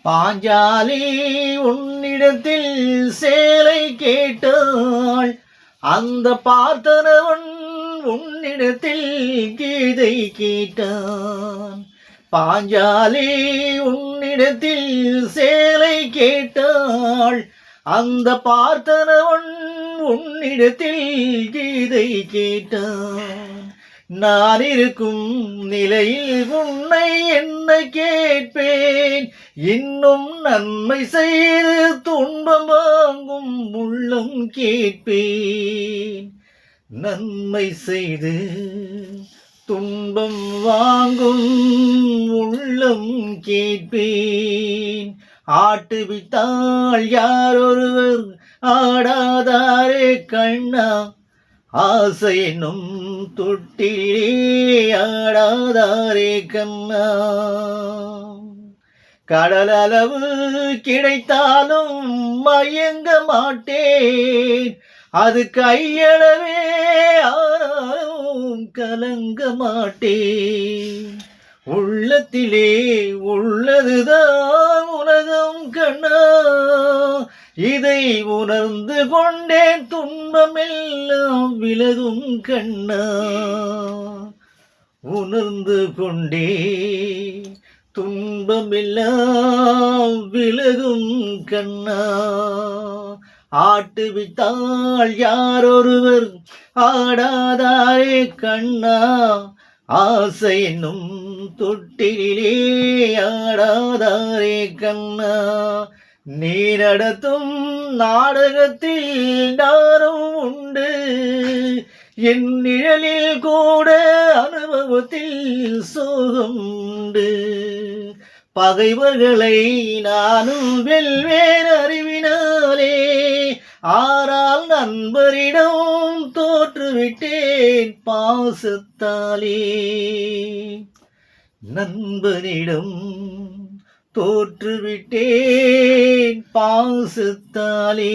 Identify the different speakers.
Speaker 1: பாஞ்சாலி உன்னிடத்தில் சேலை கேட்டாள், அந்த பார்த்தனவன் உன்னிடத்தில் கீதை கேட்டான். பாஞ்சாலி உன்னிடத்தில் சேலை கேட்டாள், அந்த பார்த்தனவன் உன்னிடத்தில் கீதை கேட்டான். நான் இருக்கும் நிலையில் உன்னை என்ன கேட்பேன், இன்னும் நன்மை செய்து துன்பம் வாங்கும் உள்ளம் கேட்பேன். நன்மை செய்து துன்பம் வாங்கும் உள்ளம் கேட்பேன். ஆட்டுவித்தால் யாரொருவர் ஆடாதாரே கண்ணா, ஆசை என்னும் தொட்டிலே ஆடாதாரே கண்ணா. கடலளவு கிடைத்தாலும் மயங்க மாட்டேன், அது கையளவே ஆனாலும் கலங்க மாட்டேன். உள்ளத்திலே உள்ளதுதான் உலகம் கண்ணா, இதை உணர்ந்து கொண்டேன் துன்பமெல்லாம் விலகும் கண்ணா. உணர்ந்து கொண்டே துன்பமெல்லாம் விலகும் கண்ணா. ஆட்டுவித்தால் யாரொருவர் ஆடாதாரே கண்ணா, ஆசை என்னும் தொட்டிலே ஆடாதாரே கண்ணா. நீ நடத்தும் நாடகத்தில் நானும் உண்டு, என் நிழலில் கூட அனுபவத்தில் சோகம் உண்டு. பகைவர்களை நானும் வெல்வேன் அறிவினாலே, ஆனால் நண்பரிடம் தோற்றுவிட்டேன் பாசத்தாலே. நண்பனிடம் தோற்றுவிட்டேன் பாசத்தாலே.